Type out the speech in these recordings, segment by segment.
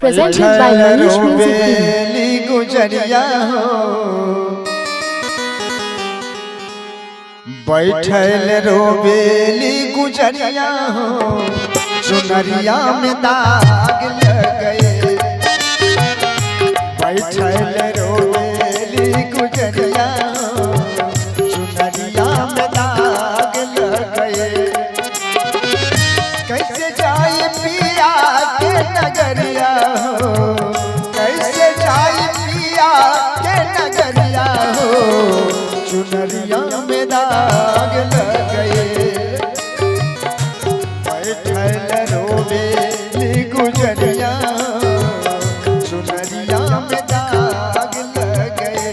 Presented by Manish Music Team. गुजरिया हो बैठल रोबेली गुजरिया हो चुनरिया में दाग लग गए। बैठल रोबेली गुजरिया हो चुनरिया में दाग लग गए। कैसे जाए पिया के नगरिया हो, कैसे जाए पिया के नगरिया हो चुनरिया में दाग लग गए। बैठल रोबेली गुजरिया चुनरिया में दाग लग गए।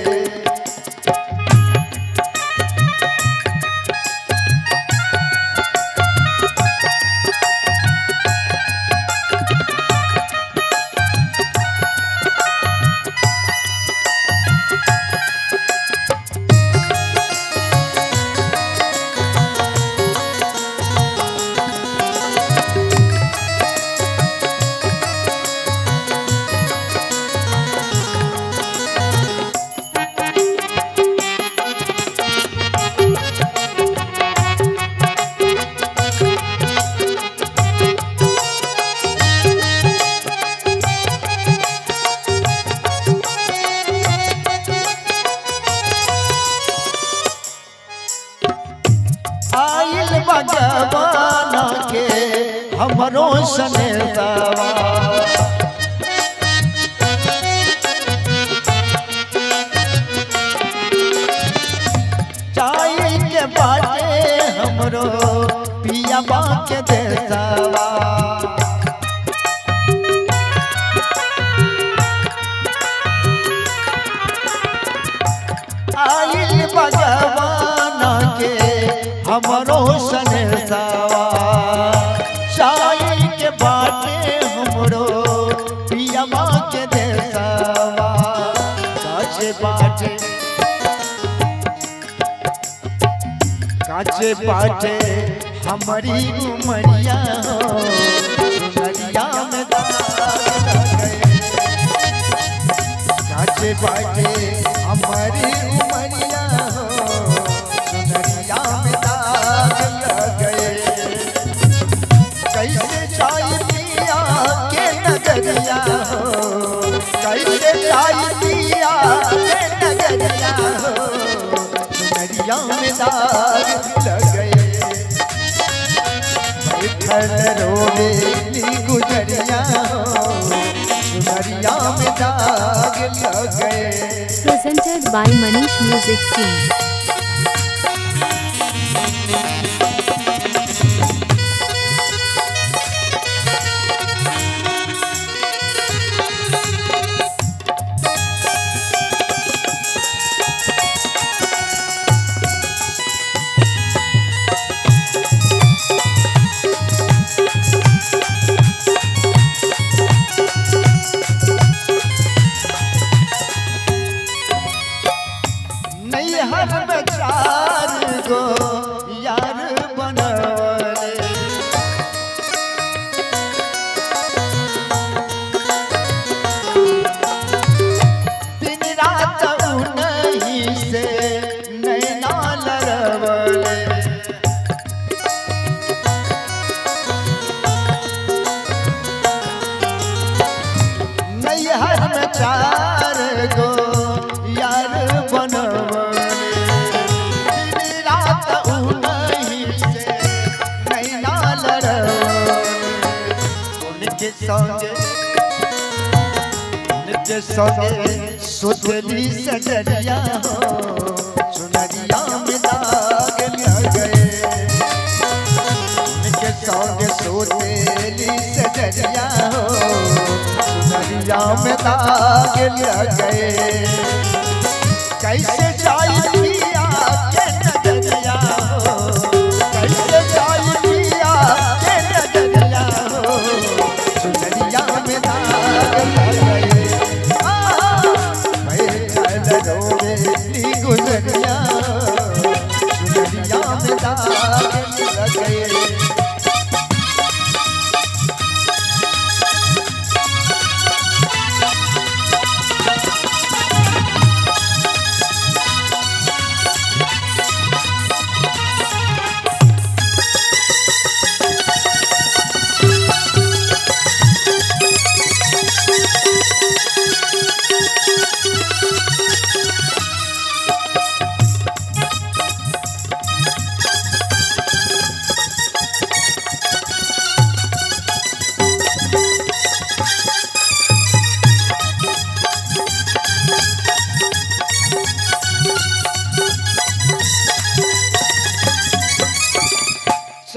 आइल भगवाना के हमरो सनेतावा, चाय के बाटे हमरो पिया बा के देतावा। आइल भगवाना के हमरो सनेतावा, चाय के बाटे हमरो पियवा के देतावा। काचे बाटे काचे बाटे हमारी उमरिया हो चुनरिया में दाग लग गए। काचे बाटे हमारी उमरिया हो चुनरिया में दाग लग गए। कैसे चाय पिया के नगरिया हो, कैसे चाय पिया के नगरिया हो चुनरिया में दाग लग गए। बैठल रोबेली गुजरिया हो चुनरिया में दाग लग गए। Presented by Manish Music Team. नैहर में चार गो यार बनवले, दिन रात उन्हीं से नैना लड़वले। नैहर में चार गो यार बनवले, नित्य संगे सुतली सजरिया हो चुनरिया में दाग लग गए। नित्य संगे सुतली सजरिया हो चुनरिया में दाग लग गए। कैसे चाय पिया के नगरिया हो, कैसे चाय पिया के नगरिया हो चुनरिया में दाग लग गए। बैठल रोबेली गुजरिया चुनरिया में दाग लग गए।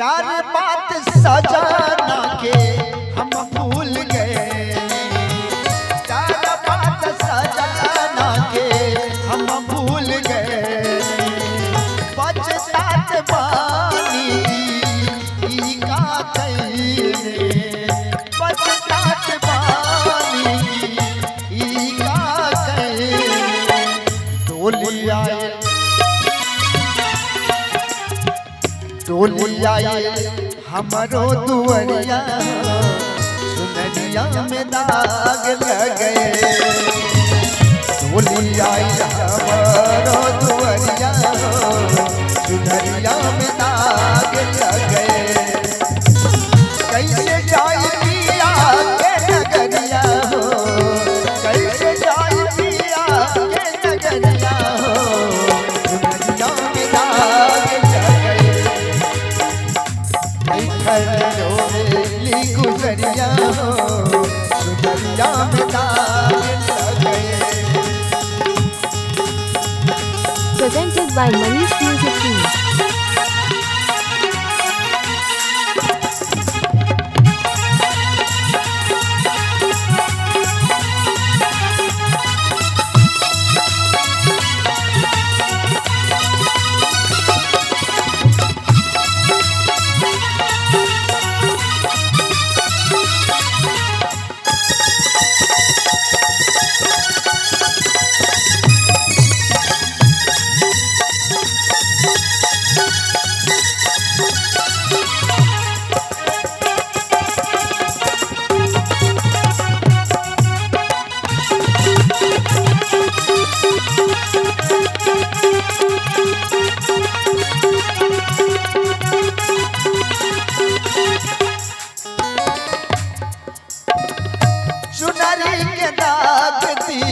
चार बात सजाना के हम भूल गए, चार बात सजाना के हम भूल गए, पछतात बानी ई का कइले, पछतात बानी ई का कइले। डोली आए डोली आए हमरो दुवरिया, सुनरिया में दाग लगे, डोली आए हमरो दुवरिया, सुनरिया में दाग लगे। कैसे जाए पिया के नगरिया हो, कैसे जाए पिया के नगरिया हो, सुनरिया में दाग लगे। रोली गुजरिया हो, सुनरिया में दाग लगे। Presented by Manish Music Team. चुनरी के दाग दी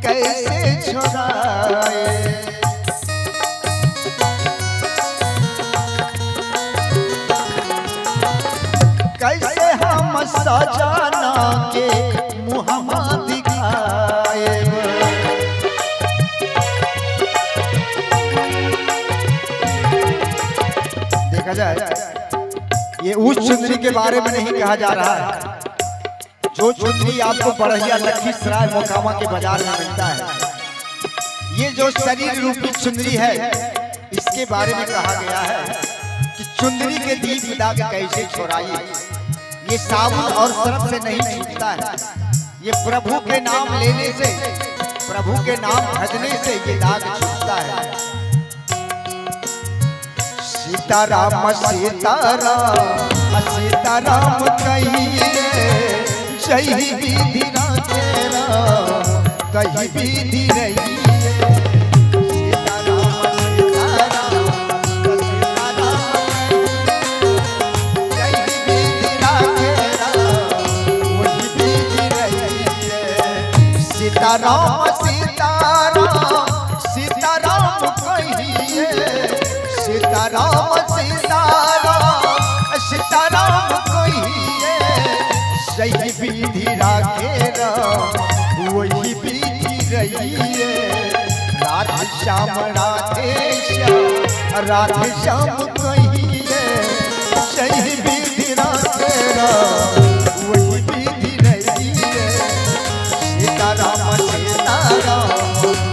कैसे छुड़ाए, कैसे हम सजाना के मुहम्मा दिखाए। देखा जाए ये उस चुनरी के बारे में नहीं कहा जा रहा है जो चुनरी आपको बड़हिया लखीसराय मोकामा के बाजार में मिलता है। ये जो शरीर रूपी चुनरी है इसके बारे में कहा गया है कि चुनरी के दीप दाग कैसे छोड़ाई। ये साबुन और सरफ से नहीं छूटता है, ये प्रभु के नाम लेने से, प्रभु के नाम भजने से ये दाग छूटता है। सीताराम सीताराम सीताराम कहिए, जय विधि तेरा कहीं विधि रही। सीताराम सीताराम सीताराम जय विधि तेरा वही विधि रही। सीताराम सीताराम सीताराम कहिए, सीताराम सीताराम सीताराम कहिए, सही विधि राखे वही विधि रहिए। राधे श्याम राधे श्याम राधे श्याम कहिए, सही विधि राखे वही विधि रहिए। सीताराम सीताराम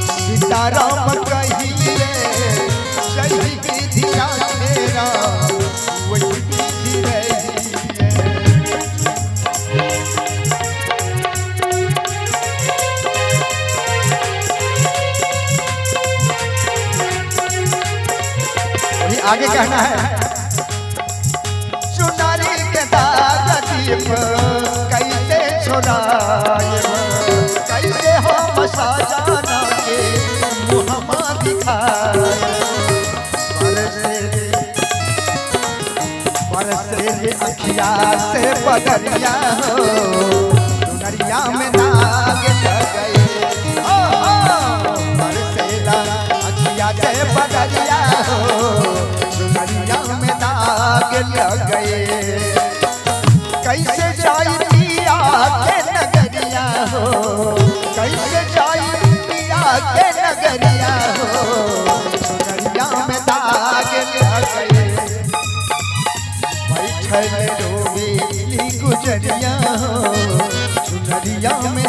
सीताराम कहिए, सही विधि राखे वही विधि रहिए। आगे कहना है चुनरी के दाग दीप कैसे छुड़ाए, कैसे हम सजाना के मुहम्मा दिखाए। बरसे अखिया से बदरिया हो, चुनरिया में दाग गए। बरसेला अखिया से बदरिया हो, चुनरिया में दाग लग गए। कैसे जाई पिया के नगरिया हो, कैसे जाई पिया के नगरिया हो, चुनरिया में दाग लग गए। भले रोवेली गुजरिया हो चुनरिया में